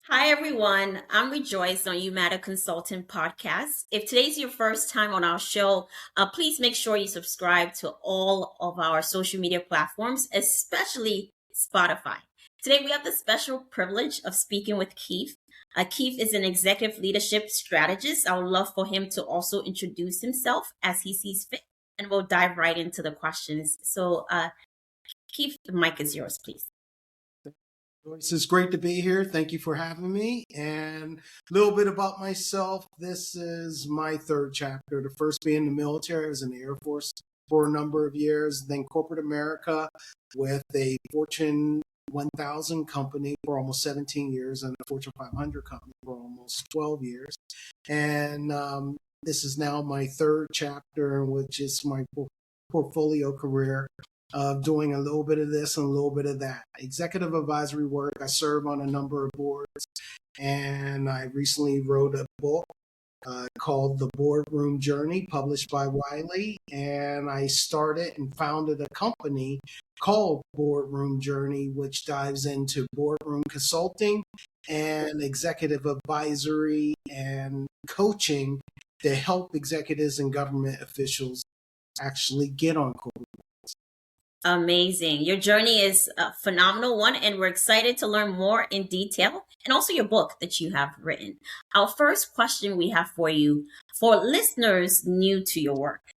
Hi, everyone. I'm Rejoice on Umatta Consultant Podcast. If today's your first time on our show, please make sure you subscribe to all of our social media platforms, especially Spotify. Today, we have the special privilege of speaking with Keith. Keith is an executive leadership strategist. I would love for him to also introduce himself as he sees fit, and we'll dive right into the questions. So, Keith, the mic is yours, please. Joyce, it's great to be here. Thank you for having me. And a little bit about myself. This is my third chapter. The first being the military. I was in the Air Force for a number of years, then corporate America with a Fortune 1000 company for almost 17 years and a Fortune 500 company for almost 12 years. And this is now my third chapter, which is my portfolio career of doing a little bit of this and a little bit of that. Executive advisory work, I serve on a number of boards, and I recently wrote a book called The Boardroom Journey, published by Wiley, and I started and founded a company called Boardroom Journey, which dives into boardroom consulting and executive advisory and coaching to help executives and government officials actually get on corporate. Amazing. Your journey is a phenomenal one, and we're excited to learn more in detail and also your book that you have written. Our first question we have for you, for listeners new to your work,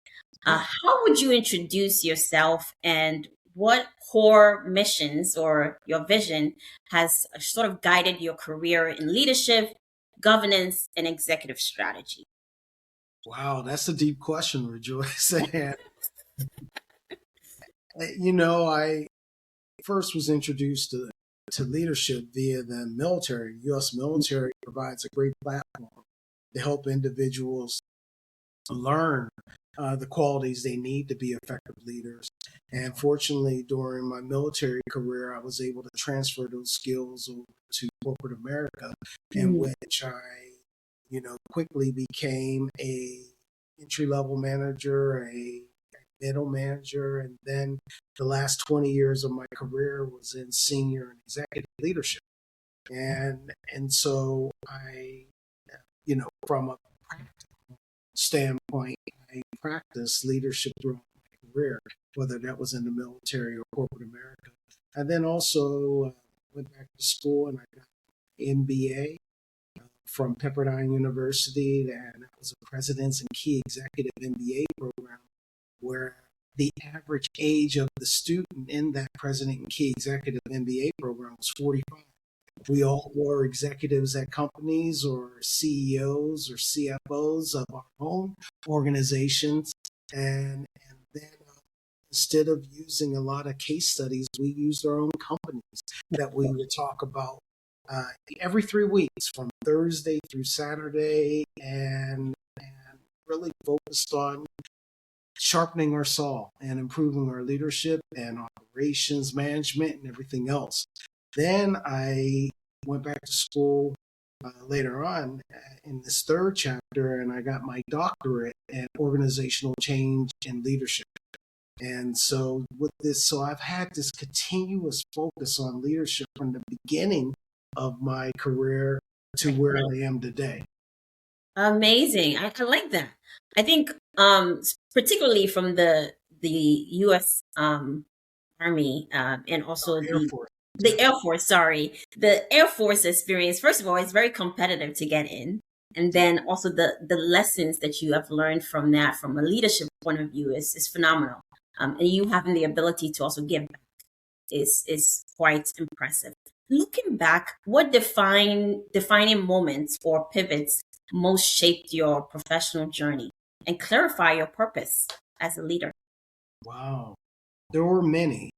how would you introduce yourself and what core missions or your vision has sort of guided your career in leadership, governance, and executive strategy? Wow, that's a deep question, Rejoice. I first was introduced to leadership via the military. U.S. military provides a great platform to help individuals learn the qualities they need to be effective leaders. And fortunately, during my military career, I was able to transfer those skills over to corporate America, in which quickly became a entry-level manager, a middle manager, and then the last 20 years of my career was in senior and executive leadership. And so from a practical standpoint, I practiced leadership throughout my career, whether that was in the military or corporate America. And then also went back to school and I got an MBA from Pepperdine University, and that was a President's and Key Executive MBA program, where the average age of the student in that President and Key Executive MBA program was 45. We all were executives at companies or CEOs or CFOs of our own organizations. And then instead of using a lot of case studies, we used our own companies that we would talk about every 3 weeks from Thursday through Saturday, and really focused on sharpening our saw and improving our leadership and operations management and everything else. Then I went back to school later on in this third chapter, and I got my doctorate in organizational change and leadership. And so I've had this continuous focus on leadership from the beginning of my career to where I am today. Amazing. I like that. I think particularly from the U.S. Army and also Air Force. the Air Force. Sorry, the Air Force experience. First of all, it's very competitive to get in, and then also the lessons that you have learned from that, from a leadership point of view, is phenomenal. And you having the ability to also give back is quite impressive. Looking back, what defining moments or pivots most shaped your professional journey and clarify your purpose as a leader? Wow. There were many.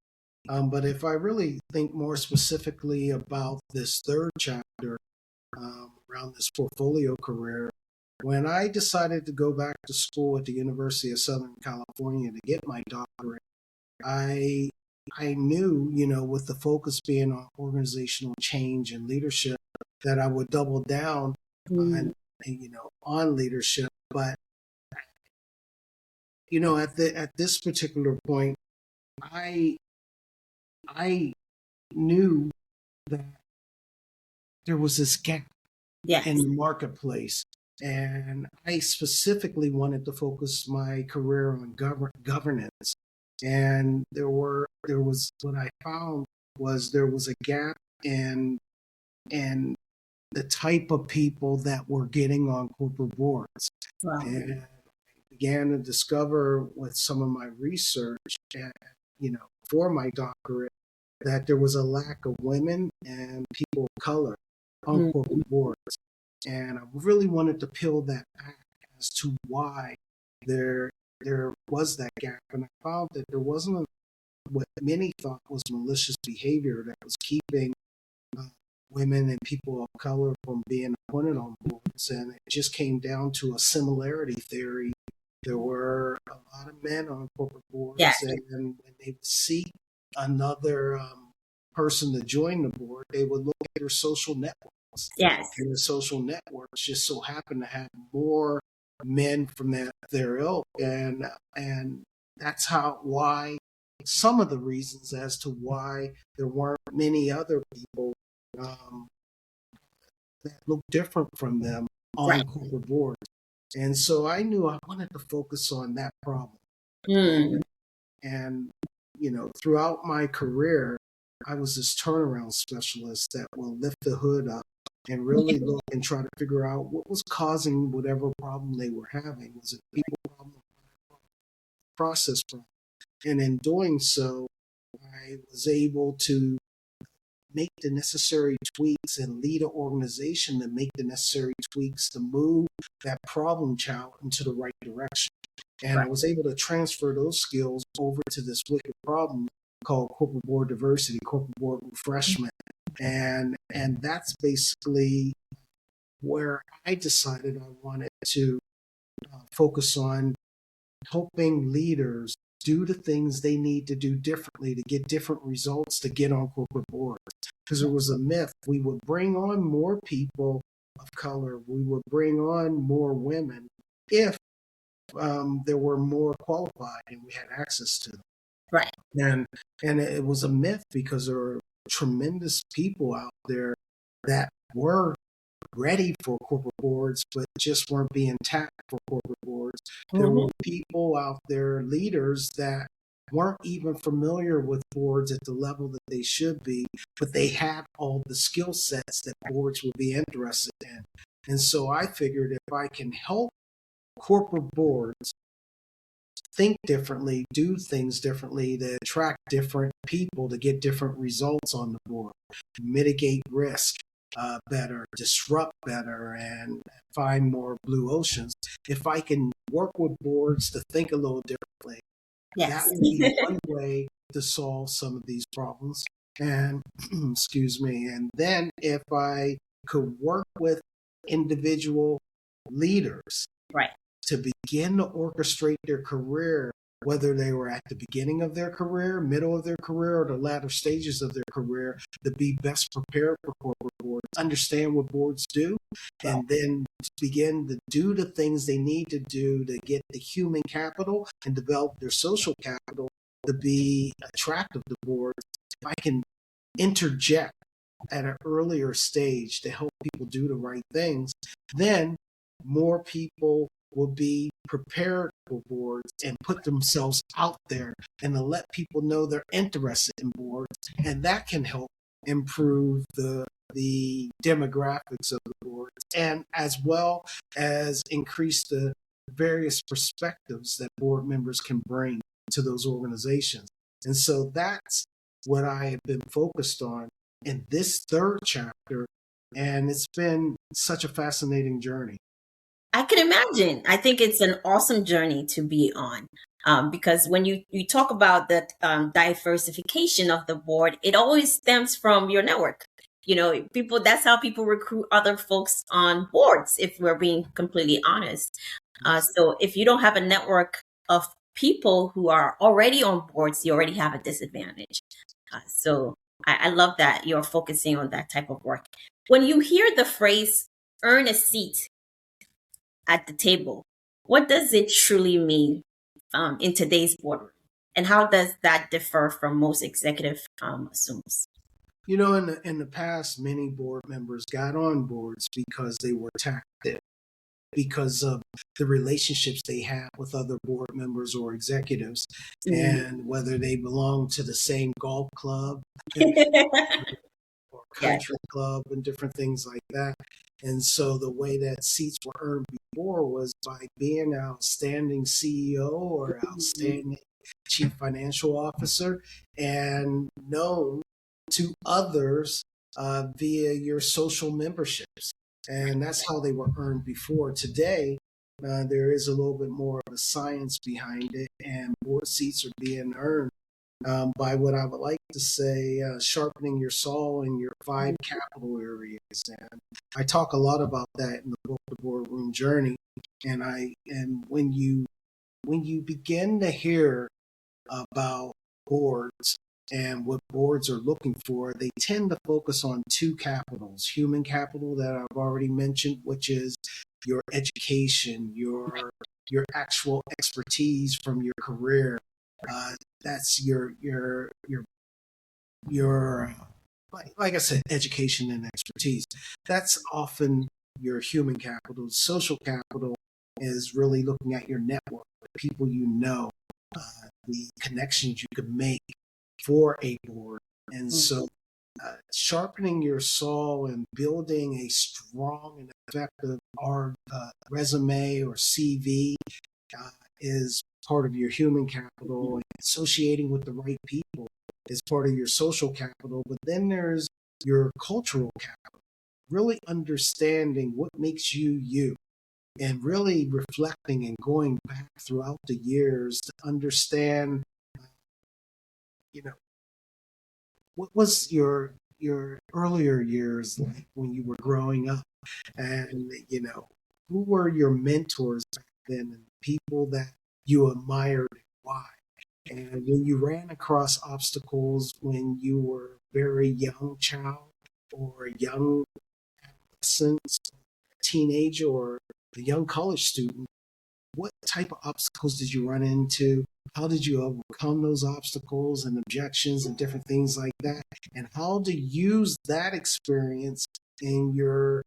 But if I really think more specifically about this third chapter around this portfolio career, when I decided to go back to school at the University of Southern California to get my doctorate, I knew, with the focus being on organizational change and leadership, that I would double down on leadership. But at this particular point, I knew that there was this gap Yes. in the marketplace. And I specifically wanted to focus my career on governance. And there was what I found was there was a gap in the type of people that were getting on corporate boards. Wow. And I began to discover with some of my research, for my doctorate, that there was a lack of women and people of color on corporate boards. And I really wanted to peel that back as to why there was that gap. And I found that there wasn't what many thought was malicious behavior that was keeping women and people of color from being appointed on boards. And it just came down to a similarity theory. There were a lot of men on corporate boards, Yes. and when they would seek another person to join the board, they would look at their social networks. Yes. And the social networks just so happen to have more men from their ilk, and that's why some of the reasons as to why there weren't many other people that looked different from them on corporate boards. And so I knew I wanted to focus on that problem. And throughout my career, I was this turnaround specialist that will lift the hood up and really look and try to figure out what was causing whatever problem they were having. Was it a people problem, process problem? And in doing so, I was able to make the necessary tweaks and lead an organization to make the necessary tweaks to move that problem child into the right direction. And I was able to transfer those skills over to this wicked problem called corporate board diversity, corporate board refreshment. And that's basically where I decided I wanted to focus on helping leaders do the things they need to do differently to get different results to get on corporate boards. Because it was a myth. We would bring on more people of color. We would bring on more women if there were more qualified and we had access to them. Right. And it was a myth because there were tremendous people out there that were ready for corporate boards, but just weren't being tapped for corporate boards. There were people out there, leaders that weren't even familiar with boards at the level that they should be, but they had all the skill sets that boards would be interested in. And so I figured if I can help corporate boards think differently, do things differently, to attract different people, to get different results on the board, mitigate risk better, disrupt better, and find more blue oceans. If I can work with boards to think a little differently, that would be one way to solve some of these problems. And excuse me. And then if I could work with individual leaders to begin to orchestrate their career, whether they were at the beginning of their career, middle of their career, or the latter stages of their career, to be best prepared for corporate boards, understand what boards do, and then begin to do the things they need to do to get the human capital and develop their social capital to be attractive to boards. If I can interject at an earlier stage to help people do the right things, then more people will be prepared for boards and put themselves out there and to let people know they're interested in boards. And that can help improve the demographics of the boards, and as well as increase the various perspectives that board members can bring to those organizations. And so that's what I have been focused on in this third chapter. And it's been such a fascinating journey. I can imagine. I think it's an awesome journey to be on, because when you talk about the diversification of the board, it always stems from your network. People, that's how people recruit other folks on boards, if we're being completely honest. So if you don't have a network of people who are already on boards, you already have a disadvantage. So I love that you're focusing on that type of work. When you hear the phrase earn a seat at the table, what does it truly mean in today's boardroom? And how does that differ from most executive assumes? You know, in the past, many board members got on boards because they were tapped, because of the relationships they have with other board members or executives, and whether they belong to the same golf club or Yeah. country club and different things like that. And so the way that seats were earned before was by being an outstanding CEO or outstanding chief financial officer and known to others via your social memberships. And that's how they were earned before. Today, there is a little bit more of a science behind it, and board seats are being earned by what I would like to say, sharpening your saw in your 5 capital areas. And I talk a lot about that in the book, The Boardroom Journey. And when you begin to hear about boards and what boards are looking for, they tend to focus on 2 capitals: human capital that I've already mentioned, which is your education, your actual expertise from your career. That's your like I said, education and expertise. That's often your human capital. Social capital is really looking at your network, the people you know, the connections you could make for a board. And so sharpening your saw and building a strong and effective resume or CV is part of your human capital. And associating with the right people is part of your social capital. But then there's your cultural capital, really understanding what makes you you, and really reflecting and going back throughout the years to understand, you know, what was your earlier years like when you were growing up, and who were your mentors back then, and people that you admired and why. And when you ran across obstacles when you were a very young child or a young adolescent, teenager, or a young college student, what type of obstacles did you run into? How did you overcome those obstacles and objections and different things like that? And how to use that experience in your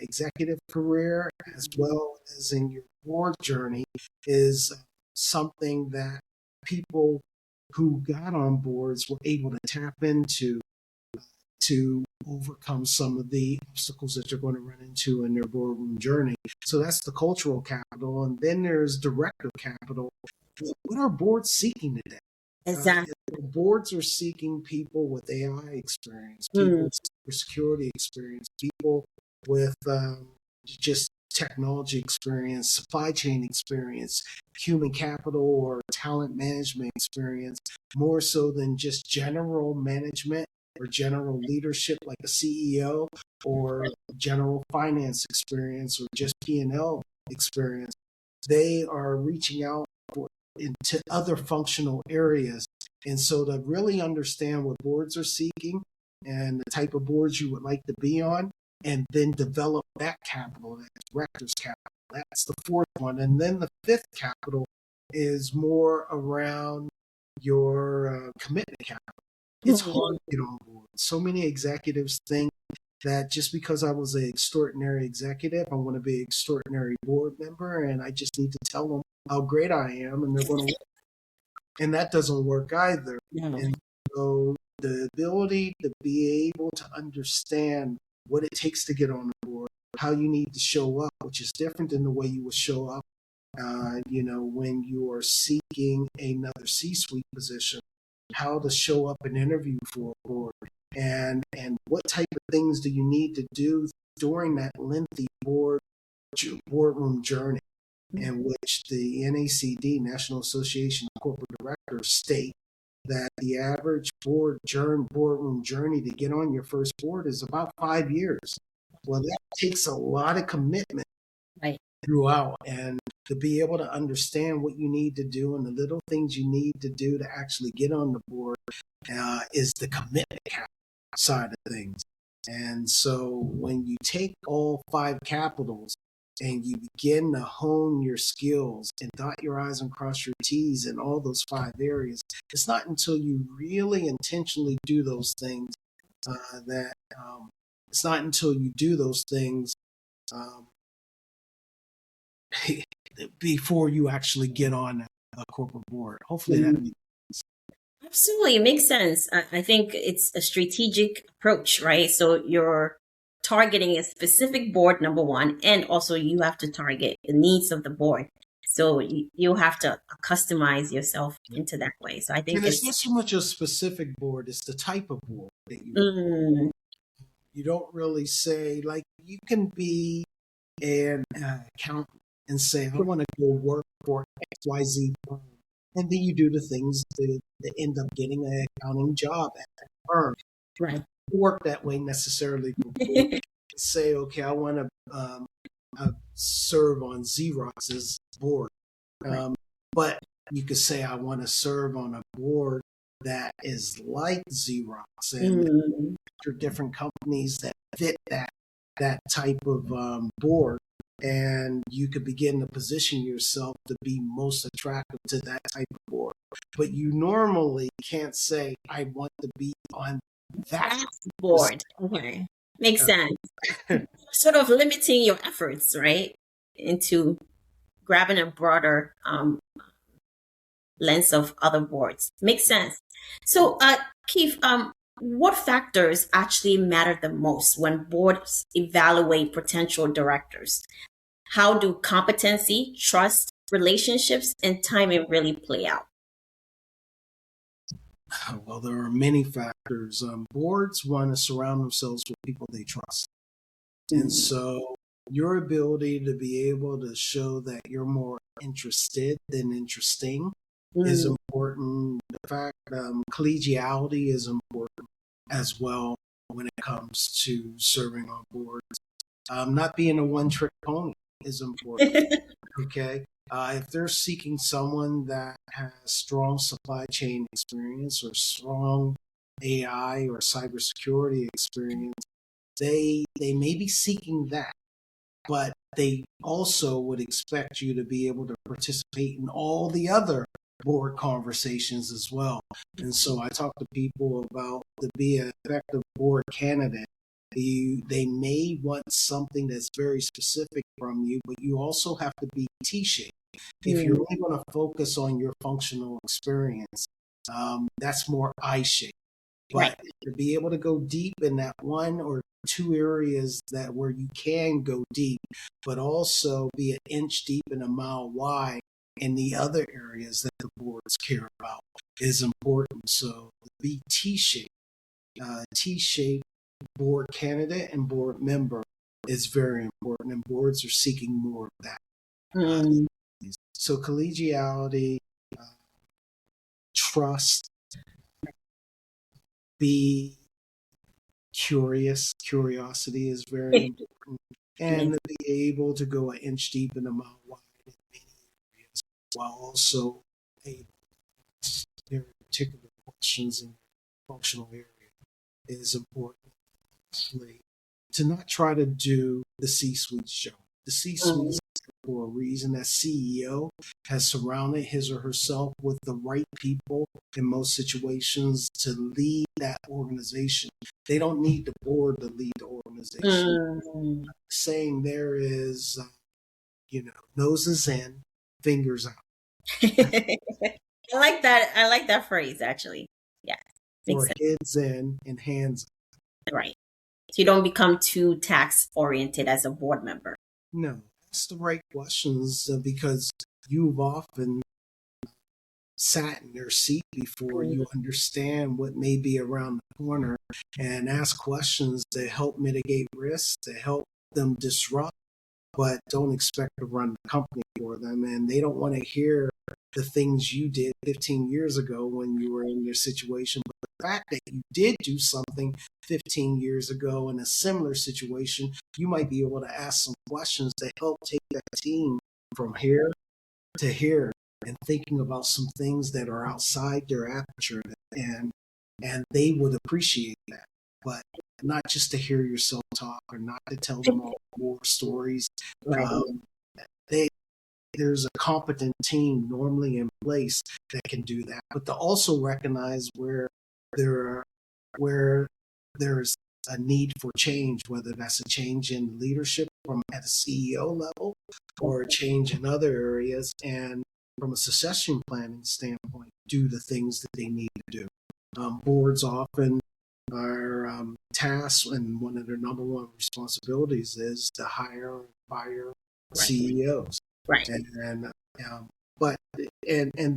executive career as well as in your board journey is something that people who got on boards were able to tap into to overcome some of the obstacles that you're going to run into in their boardroom journey. So that's the cultural capital. And then there's director capital. What are boards seeking today? Exactly. Boards are seeking people with AI experience, people with security experience, people with just technology experience, supply chain experience, human capital or talent management experience, more so than just general management or general leadership like a CEO, or general finance experience or just P&L experience. They are reaching out into other functional areas. And so to really understand what boards are seeking and the type of boards you would like to be on, and then develop that capital, that director's capital. That's the 4th one. And then the 5th capital is more around your commitment capital. It's hard to get on board. So many executives think that just because I was an extraordinary executive, I want to be an extraordinary board member, and I just need to tell them how great I am, and they're going to work. And that doesn't work either. And so the ability to be able to understand what it takes to get on the board, how you need to show up, which is different than the way you would show up, when you are seeking another C-suite position, how to show up and interview for a board, and what type of things do you need to do during that lengthy boardroom journey, in which the NACD, National Association of Corporate Directors, state that the average boardroom journey to get on your first board is about 5 years. Well, that takes a lot of commitment throughout, and to be able to understand what you need to do and the little things you need to do to actually get on the board is the commitment side of things. And so when you take all 5 capitals and you begin to hone your skills and dot your I's and cross your T's in all those 5 areas, it's not until you really intentionally do those things that it's not until you do those things um, before you actually get on a corporate board. Hopefully that makes sense. Absolutely, it makes sense. I think it's a strategic approach, right? So you're targeting a specific board, number one, and also you have to target the needs of the board. So you have to customize yourself into that way. So I And think it's it's not so much a specific board, it's the type of board that mm, you don't really say, like, you can be an accountant and say, I want to go work for XYZ firm. And then you do the things to end up getting an accounting job at that firm. right. Work that way necessarily before. Say, okay, I want to serve on Xerox's board. But you could say, I want to serve on a board that is like Xerox, and Mm, there are different companies that fit that type of board, and you could begin to position yourself to be most attractive to that type of board. But you normally can't say, I want to be on that board. Okay. Makes sense. Sort of limiting your efforts, right? Into grabbing a broader lens of other boards. Makes sense. So, Keith, what factors actually matter the most when boards evaluate potential directors? How do competency, trust, relationships, and timing really play out? Well, there are many factors. Boards want to surround themselves with people they trust. And so your ability to be able to show that you're more interested than interesting is important. The fact collegiality is important as well when it comes to serving on boards. Not being a one-trick pony is important. Okay. If they're seeking someone that has strong supply chain experience or strong AI or cybersecurity experience, they may be seeking that, but they also would expect you to be able to participate in all the other board conversations as well. And so I talk to people about to be an effective board candidate. They may want something that's very specific from you, but you also have to be T-shaped. If you're only going to focus on your functional experience, that's more I-shaped. But to be able to go deep in that one or two areas that where you can go deep, but also be an inch deep and a mile wide in the other areas that the boards care about is important. So be T-shaped. T-shaped board candidate and board member is very important, and boards are seeking more of that. So collegiality, trust, be curious. Curiosity is very important. And to be able to go an inch deep and a mile wide in many areas while also able to ask very particular questions in your functional area is important. Actually, to not try to do the C-suite show. The C-suite is for a reason. That CEO has surrounded his or herself with the right people in most situations to lead that organization. They don't need the board to lead the organization. Saying there is, noses in, fingers out. I like that. I like that phrase, actually. Yeah. Or heads in and hands out. Right. So you don't become too tax oriented as a board member. No, ask the right questions because you've often sat in their seat before. You understand what may be around the corner and ask questions that help mitigate risks, to help them disrupt, but don't expect to run the company for them. And they don't want to hear the things you did 15 years ago when you were in your situation. But the fact that you did do something 15 years ago in a similar situation, you might be able to ask some questions to help take that team from here to here and thinking about some things that are outside their aperture, and they would appreciate that. But not just to hear yourself talk or not to tell them all war stories. There's a competent team normally in place that can do that, but to also recognize where there's a need for change, whether that's a change in leadership from at a CEO level or a change in other areas, and from a succession planning standpoint, do the things that they need to do. Boards often are tasked, and one of their number one responsibilities is to hire and fire CEOs, Right. And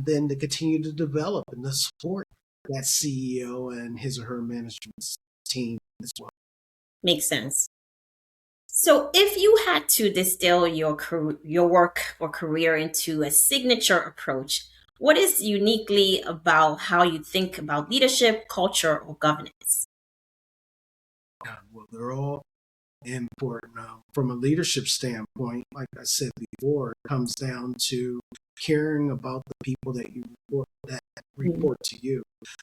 then to continue to develop and to support that CEO and his or her management team as well. Makes sense. So, if you had to distill your work or career into a signature approach, what is uniquely about how you think about leadership, culture, or governance? Well, they're all important. From a leadership standpoint, like I said before, it comes down to caring about the people that report to you,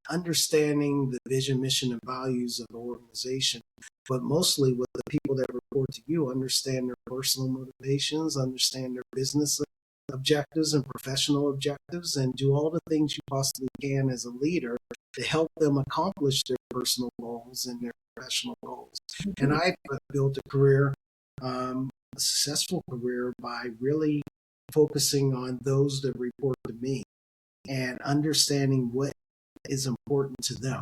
understanding the vision, mission, and values of the organization, but mostly with the people that report to you, understand their personal motivations, understand their business objectives and professional objectives, and do all the things you possibly can as a leader to help them accomplish their personal goals and their professional goals. And I've built a successful career by really focusing on those that report to me and understanding what is important to them.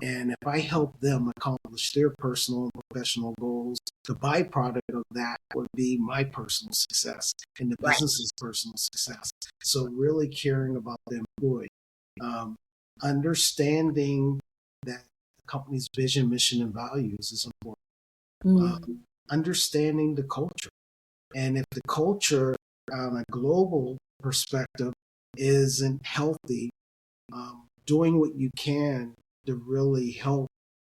And if I help them accomplish their personal and professional goals, the byproduct of that would be my personal success and the business's personal success. So really caring about the employee, understanding that the company's vision, mission, and values is important. Understanding the culture. And if the culture on a global perspective isn't healthy, doing what you can to really help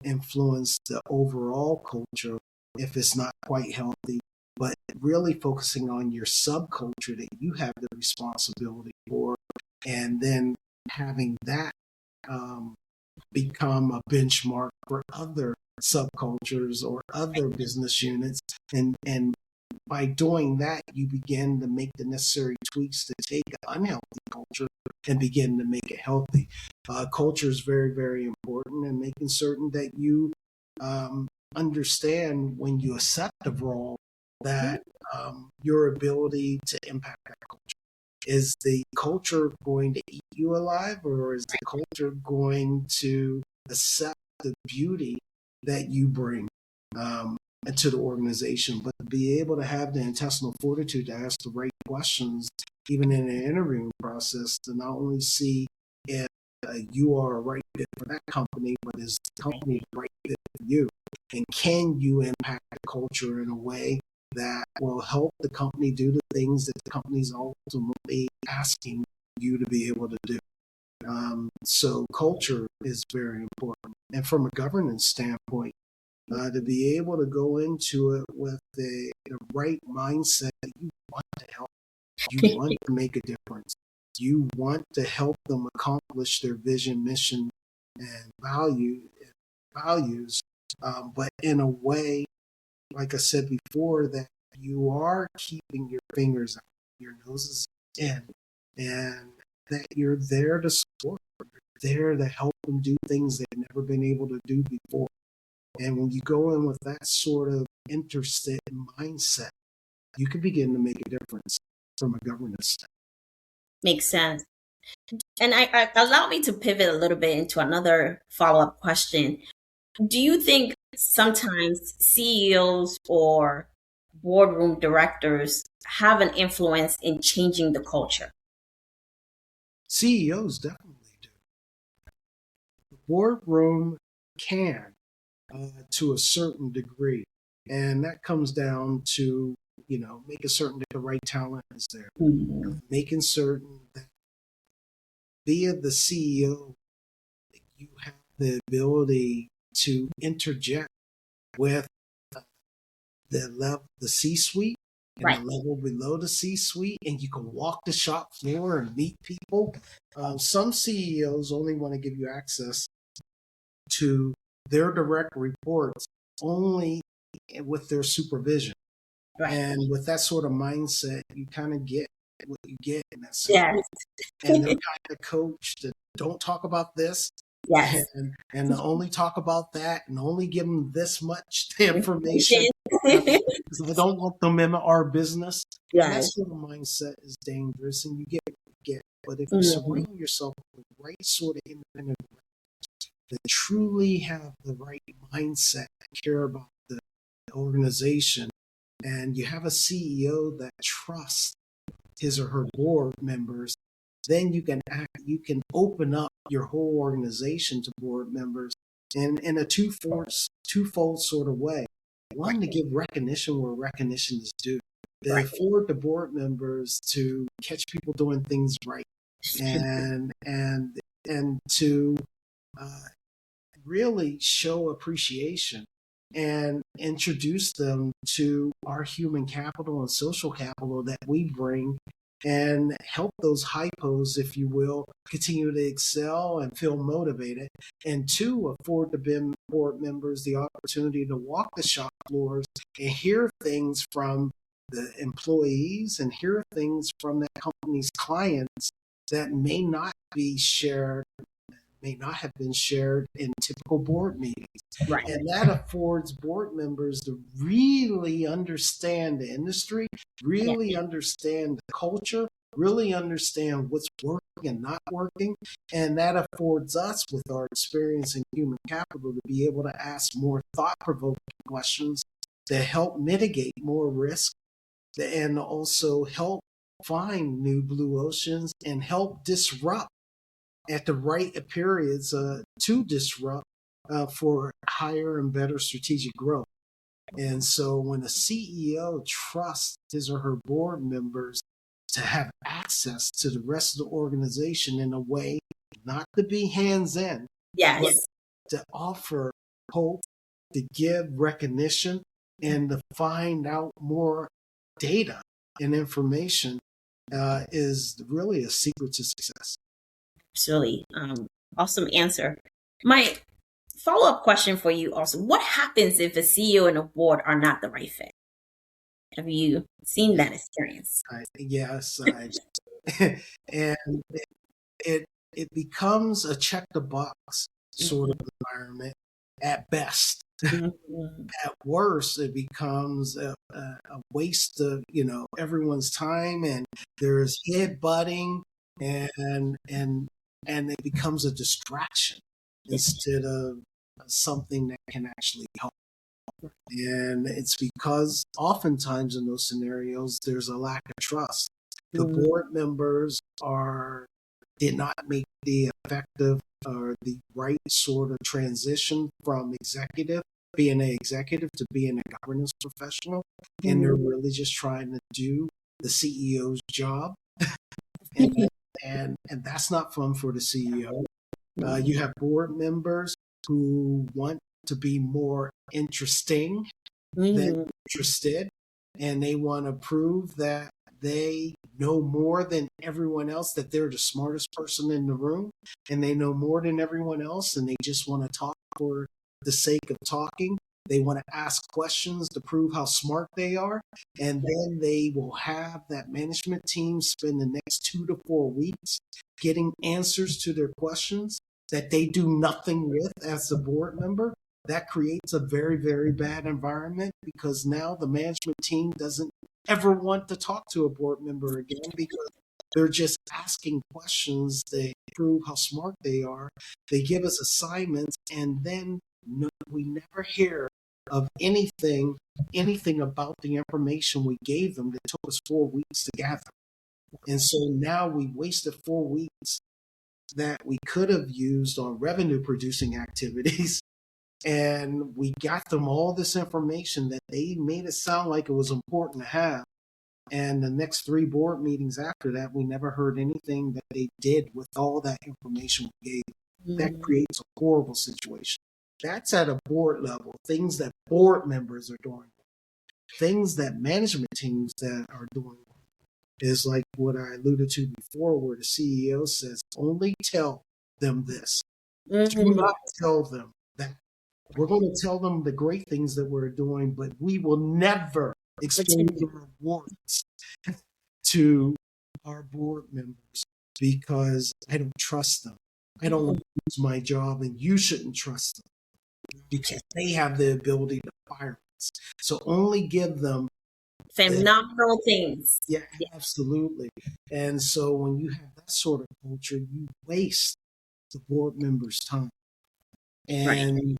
influence the overall culture if it's not quite healthy, but really focusing on your subculture that you have the responsibility for, and then having that become a benchmark for other subcultures or other business units. And by doing that, you begin to make the necessary tweaks to take an unhealthy culture and begin to make it healthy. Culture is very, very important, and making certain that you understand when you accept the role that your ability to impact that culture. Is the culture going to eat you alive, or is the culture going to accept the beauty that you bring to the organization? But to be able to have the intestinal fortitude to ask the right questions, even in an interviewing process, to not only see if you are a right fit for that company, but is the company the right fit for you? And can you impact the culture in a way that will help the company do the things that the company is ultimately asking you to be able to do? So culture is very important. And from a governance standpoint, to be able to go into it with the right mindset that you want to help, you want to make a difference, you want to help them accomplish their vision, mission, and values, but in a way, like I said before, that you are keeping your fingers out, your noses in, and that you're there to support them, you're there to help them do things they've never been able to do before. And when you go in with that sort of interested mindset, you can begin to make a difference from a governance standpoint. Makes sense. And I allow me to pivot a little bit into another follow-up question. Do you think sometimes CEOs or boardroom directors have an influence in changing the culture? CEOs definitely do. The boardroom can, to a certain degree, and that comes down to making certain that the right talent is there, making certain that via the CEO, you have the ability to interject with the C-suite and the level below the C-suite, and you can walk the shop floor and meet people. Some CEOs only want to give you access to their direct reports only with their supervision. And with that sort of mindset, you kind of get what you get in that situation. And they're kind of coached to don't talk about this, Yes. and to only talk about that and only give them this much information. Because I don't want them in our business. And that Yes. sort of mindset is dangerous, and you get what you get. But if you Mm-hmm. surround yourself with the right sort of independent that truly have the right mindset and care about the organization, and you have a CEO that trusts his or her board members, then you can open up your whole organization to board members in a twofold sort of way. One, to give recognition where recognition is due. They afford the board members to catch people doing things right, and to really show appreciation and introduce them to our human capital and social capital that we bring, and help those hypos, if you will, continue to excel and feel motivated. And two, afford the board members the opportunity to walk the shop floors and hear things from the employees and hear things from that company's clients that may not have been shared in typical board meetings. Right. And that affords board members to really understand the industry, really understand the culture, really understand what's working and not working. And that affords us, with our experience in human capital, to be able to ask more thought-provoking questions to help mitigate more risk and also help find new blue oceans and help disrupt at the right periods to disrupt for higher and better strategic growth. And so when a CEO trusts his or her board members to have access to the rest of the organization in a way not to be hands-in, but to offer hope, to give recognition, and to find out more data and information is really a secret to success. Absolutely. Awesome answer. My follow-up question for you also, what happens if a CEO and a board are not the right fit? Have you seen that experience? Yes. And it becomes a check the box sort of environment at best. At worst, it becomes a waste of everyone's time, and there's head butting, and it becomes a distraction instead of something that can actually help. And it's because oftentimes in those scenarios, there's a lack of trust. The board members did not make the effective or the right sort of transition from being an executive to being a governance professional. And they're really just trying to do the CEO's job. and that's not fun for the CEO. You have board members who want to be more interesting than interested, and they want to prove that they know more than everyone else, that they're the smartest person in the room, and they know more than everyone else, and they just want to talk for the sake of talking. They want to ask questions to prove how smart they are, and then they will have that management team spend the next 2 to 4 weeks getting answers to their questions that they do nothing with as a board member. That creates a very, very bad environment, because now the management team doesn't ever want to talk to a board member again, because they're just asking questions. They prove how smart they are. They give us assignments, and then we never hear of anything about the information we gave them that took us 4 weeks to gather. And so now we wasted 4 weeks that we could have used on revenue producing activities. And we got them all this information that they made it sound like it was important to have. And the next 3 board meetings after that, we never heard anything that they did with all that information we gave. That creates a horrible situation. That's at a board level, things that board members are doing. Things that management teams that are doing is like what I alluded to before, where the CEO says, only tell them this. Do not tell them that. We're going to tell them the great things that we're doing, but we will never explain the rewards to our board members, because I don't trust them. I don't want to lose my job, and you shouldn't trust them because they have the ability to fire us. So only give them phenomenal things. yeah, absolutely. And so when you have that sort of culture, you waste the board members' time. And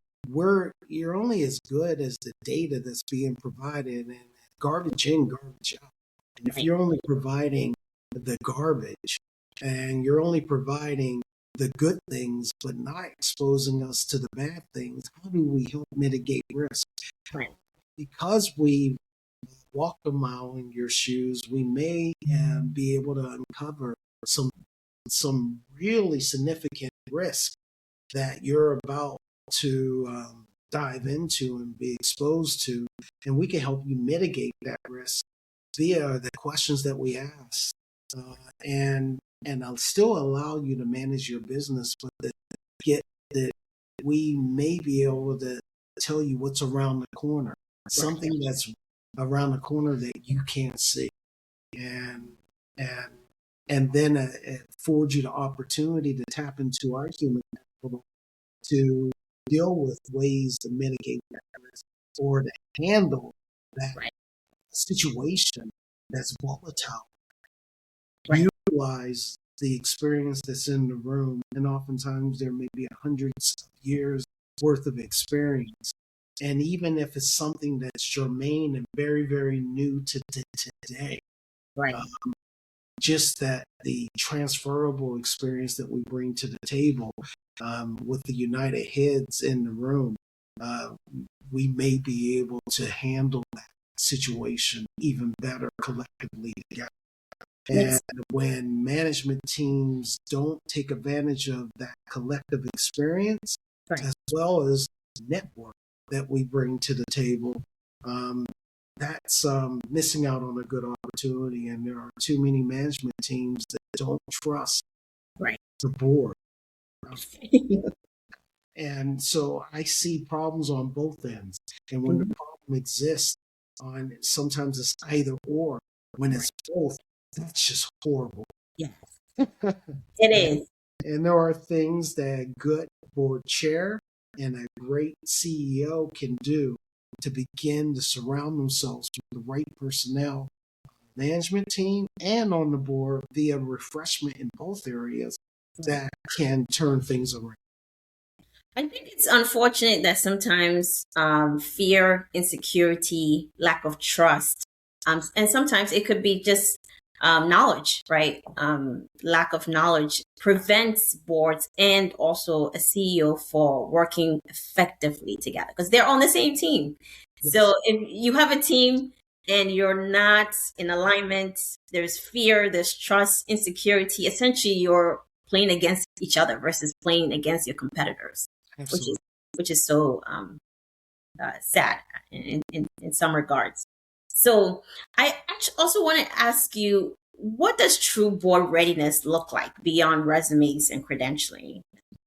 you're only as good as the data that's being provided, and garbage in, garbage out. And if you're only providing the garbage and you're only providing the good things, but not exposing us to the bad things, how do we help mitigate risk? Because we walk a mile in your shoes, we may be able to uncover some really significant risk that you're about to dive into and be exposed to, and we can help you mitigate that risk via the questions that we ask, and I'll still allow you to manage your business, but that we may be able to tell you what's around the corner, something that's around the corner that you can't see, and then afford you the opportunity to tap into our human capital to deal with ways to mitigate that risk or to handle that situation that's volatile. Utilize the experience that's in the room, and oftentimes there may be hundreds of years worth of experience. And even if it's something that's germane and very, very new to today, just that the transferable experience that we bring to the table with the united heads in the room, we may be able to handle that situation even better collectively together. And when management teams don't take advantage of that collective experience, as well as network that we bring to the table, that's missing out on a good opportunity. And there are too many management teams that don't trust the board. And so I see problems on both ends. And when the problem exists on sometimes it's either or, when it's both, that's just horrible. Yes, it is. And there are things that a good board chair and a great CEO can do to begin to surround themselves with the right personnel, management team, and on the board via refreshment in both areas that can turn things around. I think it's unfortunate that sometimes fear, insecurity, lack of trust, and sometimes it could be just knowledge, right? Lack of knowledge prevents boards and also a CEO for working effectively together because they're on the same team. Yes. So if you have a team and you're not in alignment, there's fear, there's trust, insecurity. Essentially, you're playing against each other versus playing against your competitors, which is so sad in some regards. So I actually also want to ask you, what does true board readiness look like beyond resumes and credentialing,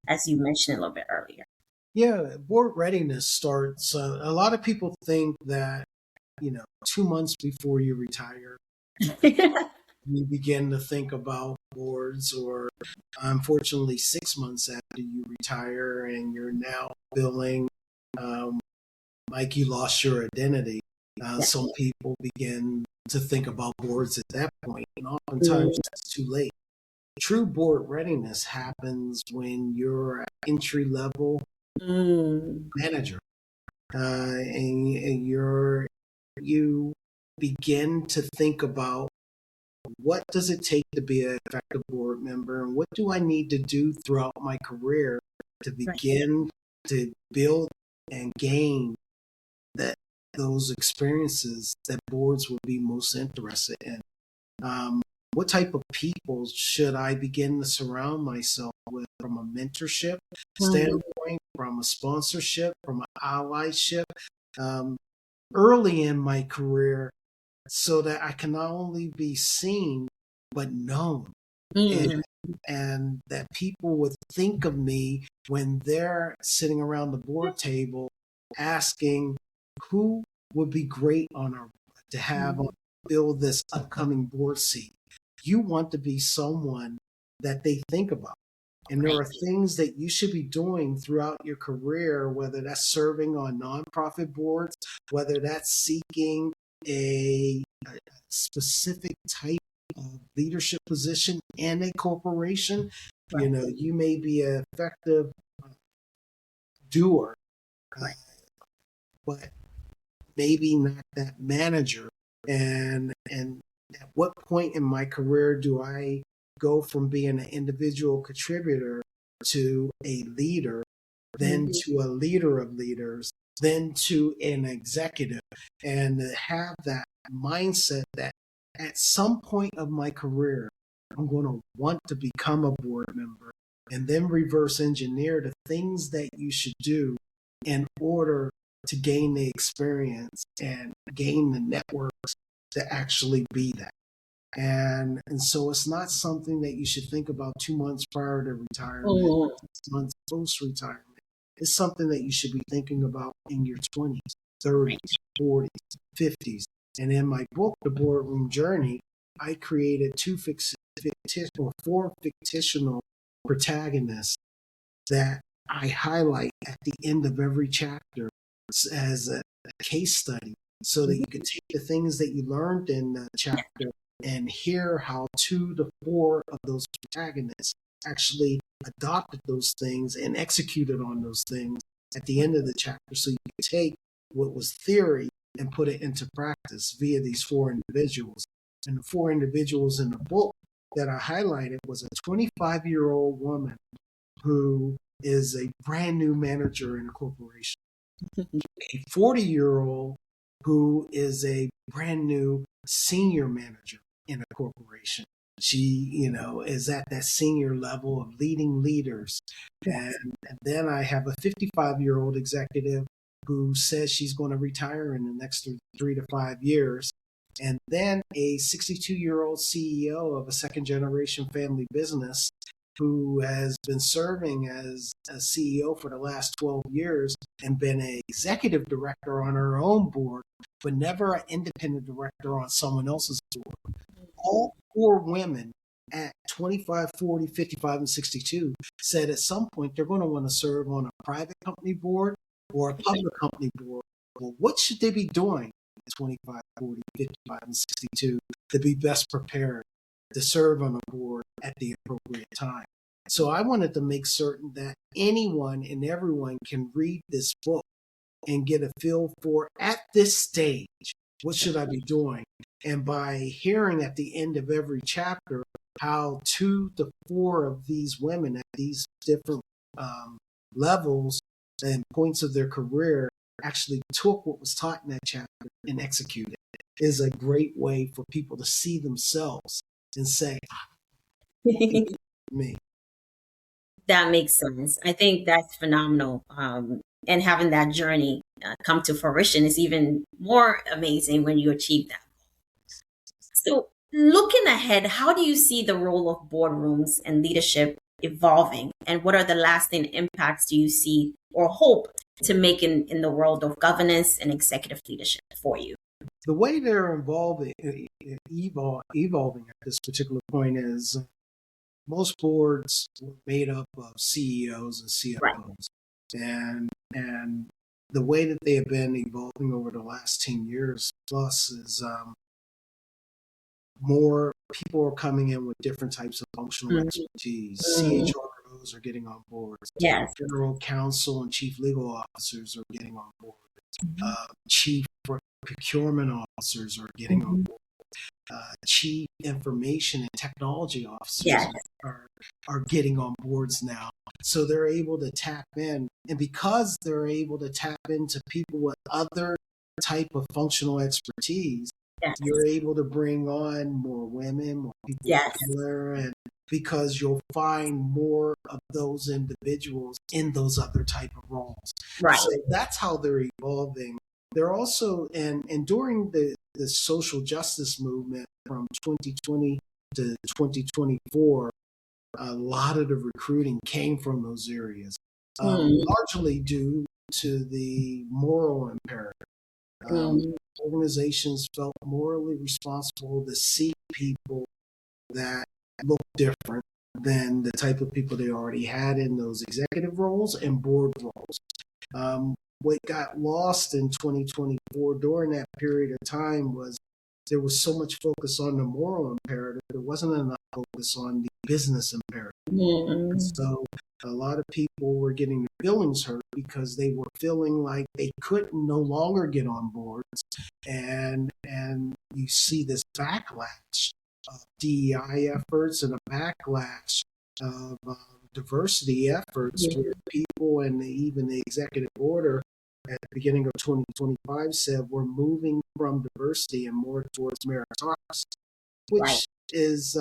as you mentioned a little bit earlier? Yeah, board readiness starts, a lot of people think that, 2 months before you retire, you begin to think about boards, or unfortunately 6 months after you retire and you're now feeling like you lost your identity. Some people begin to think about boards at that point, and oftentimes that's too late. True board readiness happens when you're an entry-level manager, and you begin to think about, what does it take to be an effective board member, and what do I need to do throughout my career to begin to build and gain those experiences that boards would be most interested in. What type of people should I begin to surround myself with from a mentorship standpoint, from a sponsorship, from an allyship, early in my career, so that I can not only be seen, but known. And that people would think of me when they're sitting around the board table asking, who would be great to have build this upcoming board seat. You want to be someone that they think about. And there Right. are things that you should be doing throughout your career, whether that's serving on nonprofit boards, whether that's seeking a specific type of leadership position in a corporation. Right. You may be an effective doer, uh, Correct. but maybe not that manager. And at what point in my career do I go from being an individual contributor to a leader, then Mhm. to a leader of leaders, then to an executive, and to have that mindset that at some point of my career, I'm going to want to become a board member, and then reverse engineer the things that you should do in order to gain the experience and gain the networks to actually be that. And so it's not something that you should think about 2 months prior to retirement, Mhm. 6 months post retirement. It's something that you should be thinking about in your 20s, 30s, 40s, 50s. And in my book, The Boardroom Journey, I created four fictional protagonists that I highlight at the end of every chapter as a case study so that you can take the things that you learned in the chapter and hear how 2 to 4 of those protagonists actually adopted those things and executed on those things at the end of the chapter. So you can take what was theory and put it into practice via these 4 individuals. And the 4 individuals in the book that I highlighted was a 25-year-old woman who is a brand new manager in a corporation, a 40-year-old who is a brand new senior manager in a corporation. She, is at that senior level of leading leaders. And then I have a 55-year-old executive who says she's going to retire in the next 3 to 5 years. And then a 62-year-old CEO of a second generation family business who has been serving as a CEO for the last 12 years and been an executive director on her own board, but never an independent director on someone else's board. All 4 women at 25, 40, 55, and 62 said at some point they're going to want to serve on a private company board or a public company board. Well, what should they be doing at 25, 40, 55, and 62 to be best prepared to serve on a board at the appropriate time? So I wanted to make certain that anyone and everyone can read this book and get a feel for, at this stage, what should I be doing? And by hearing at the end of every chapter how 2 to 4 of these women at these different levels and points of their career actually took what was taught in that chapter and executed it, is a great way for people to see themselves and say, me. That makes sense. I think that's phenomenal. And having that journey come to fruition is even more amazing when you achieve that. So, looking ahead, how do you see the role of boardrooms and leadership evolving? And what are the lasting impacts do you see or hope to make in the world of governance and executive leadership for you? The way they're evolving at this particular point is most boards were made up of CEOs and Right. CFOs. And the way that they have been evolving over the last 10 years plus is more people are coming in with different types of functional expertise. CHROs are getting on board. Yes. General counsel and chief legal officers are getting on board. Chief procurement officers are getting on board. Chief information and technology officers Yes. are getting on boards now. So they're able to tap in. And because they're able to tap into people with other type of functional expertise, Yes. you're able to bring on more women, more people Yes. of color, and because you'll find more of those individuals in those other type of roles. Right. So that's how they're evolving. They're also, and during the social justice movement from 2020 to 2024, a lot of the recruiting came from those areas, largely due to the moral imperative. Organizations felt morally responsible to seek people that look different, than the type of people they already had in those executive roles and board roles. What got lost in 2024 during that period of time was there was so much focus on the moral imperative. There wasn't enough focus on the business imperative. Mm-hmm. So a lot of people were getting their feelings hurt because they were feeling like they could no longer get on boards. And you see this backlash of DEI efforts and a backlash of diversity efforts where people and even the executive order at the beginning of 2025 said we're moving from diversity and more towards meritocracy, which is,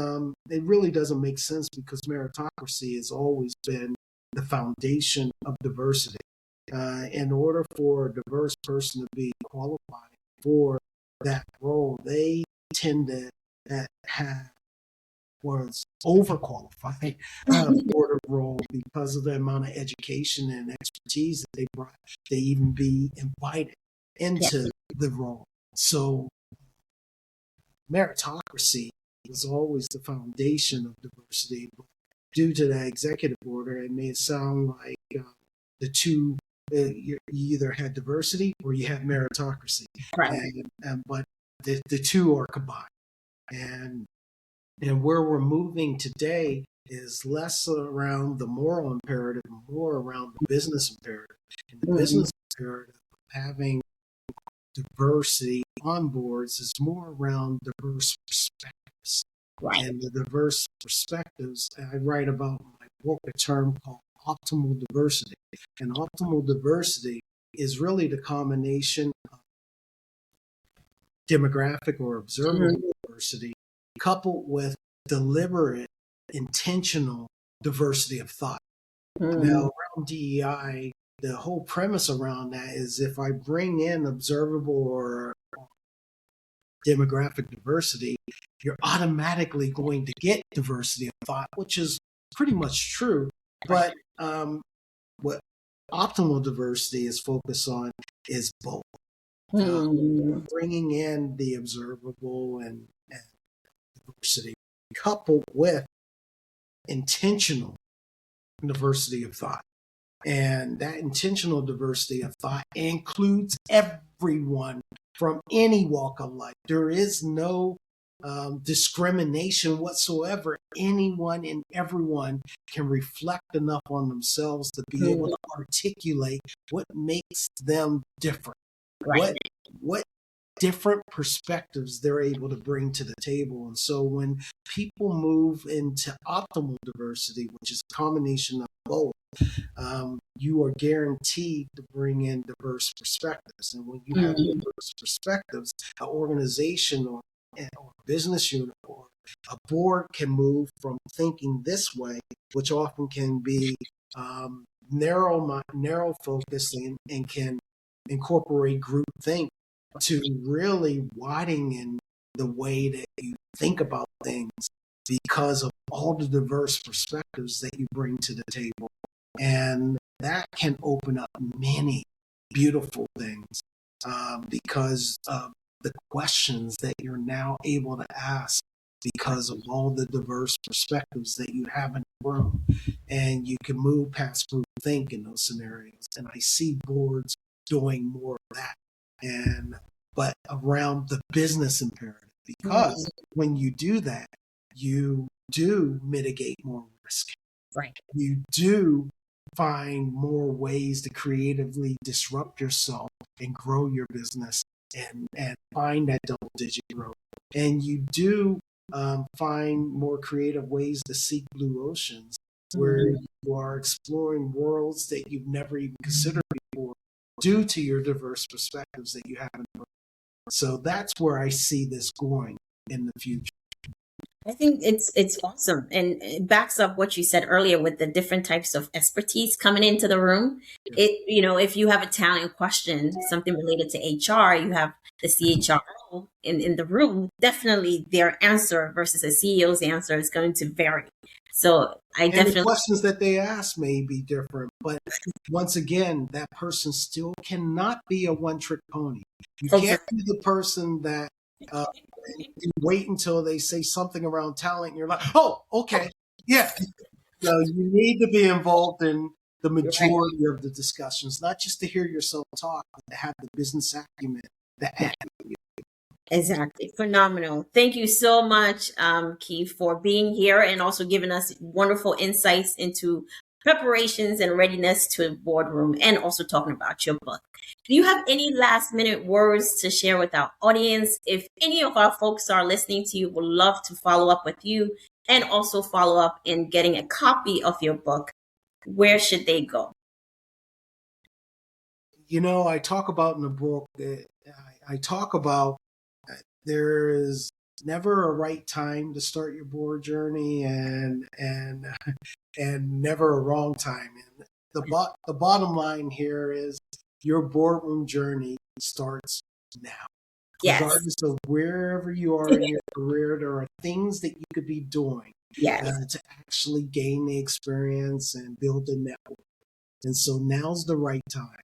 it really doesn't make sense because meritocracy has always been the foundation of diversity. In order for a diverse person to be qualified for that role, they tend to have was overqualified for the role because of the amount of education and expertise that they brought. They even be invited into the role. So meritocracy was always the foundation of diversity. But due to that executive order, it made it sound like the two, you either had diversity or you had meritocracy. But the two are combined. And where we're moving today is less around the moral imperative and more around the business imperative. And the business imperative of having diversity on boards is more around diverse perspectives. And the diverse perspectives, I write about in my book a term called optimal diversity. And optimal diversity is really the combination of demographic or observable diversity coupled with deliberate, intentional diversity of thought. Now, around DEI, the whole premise around that is if I bring in observable or demographic diversity, you're automatically going to get diversity of thought, which is pretty much true. But what optimal diversity is focused on is both. Bringing in the observable and diversity coupled with intentional diversity of thought. And that intentional diversity of thought includes everyone from any walk of life. There is no discrimination whatsoever. Anyone and everyone can reflect enough on themselves to be able to articulate what makes them different. What different perspectives they're able to bring to the table. And so when people move into optimal diversity, which is a combination of both, you are guaranteed to bring in diverse perspectives. And when you have diverse perspectives, an organization or business unit or a board can move from thinking this way, which often can be narrow focused and can incorporate group think, to really widening the way that you think about things because of all the diverse perspectives that you bring to the table. And that can open up many beautiful things because of the questions that you're now able to ask because of all the diverse perspectives that you have in the room. And you can move past group think in those scenarios. And I see boards doing more of that. But around the business imperative, because when you do that, you do mitigate more risk. You do find more ways to creatively disrupt yourself and grow your business and find that double-digit growth. And you do find more creative ways to seek blue oceans where you are exploring worlds that you've never even considered before due to your diverse perspectives that you have in the room. So that's where I see this going in the future. I think it's awesome, and it backs up what you said earlier with the different types of expertise coming into the room. If you have a talent question, something related to HR, you have the CHRO in the room. Definitely, their answer versus a CEO's answer is going to vary. So the questions that they ask may be different, but once again, that person still cannot be a one-trick pony. You can't be the person that you wait until they say something around talent and you're like, oh, okay. Yeah. So you need to be involved in the You're right. majority of the discussions, not just to hear yourself talk, but to have the business acumen to add. Exactly. Phenomenal. Thank you so much, Keith, for being here and also giving us wonderful insights into preparations and readiness to a boardroom and also talking about your book. Do you have any last minute words to share with our audience? If any of our folks are listening to you, would love to follow up with you and also follow up in getting a copy of your book, where should they go? I talk about in the book, I talk about there is never a right time to start your board journey and never a wrong time. And the bottom line here is your boardroom journey starts now. Yes. Regardless of wherever you are in your career, there are things that you could be doing Yes. to actually gain the experience and build a network. And so now's the right time.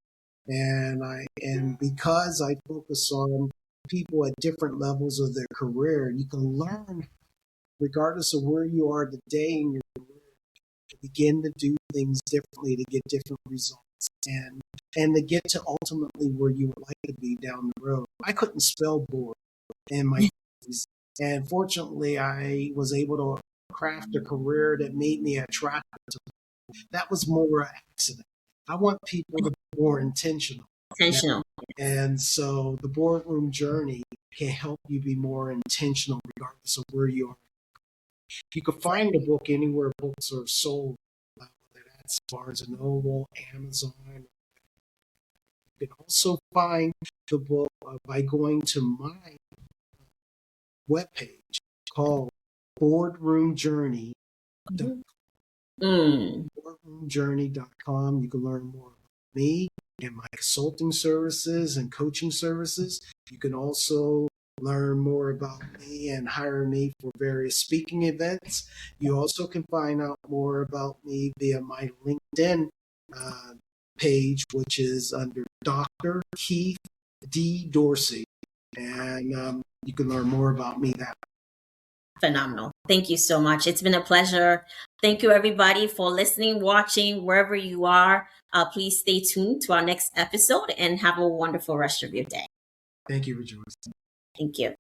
And because I focus on people at different levels of their career, you can learn, regardless of where you are today in your career, to begin to do things differently to get different results and to get to ultimately where you would like to be down the road. I couldn't spell board in my 50s, and fortunately I was able to craft a career that made me attractive to people. That was more an accident. I want people to be more intentional. Intentional. And so the boardroom journey can help you be more intentional regardless of where you are. You can find the book anywhere books are sold, whether that's Barnes and Noble, Amazon. You can also find the book by going to my webpage called Boardroom Journey. Boardroomjourney.com. You can learn more about me and my consulting services and coaching services. You can also learn more about me and hire me for various speaking events. You also can find out more about me via my LinkedIn page, which is under Dr. Keith D. Dorsey. And you can learn more about me that way. Phenomenal. Thank you so much. It's been a pleasure. Thank you, everybody, for listening, watching, wherever you are. Please stay tuned to our next episode and have a wonderful rest of your day. Thank you, Rejoice. Thank you.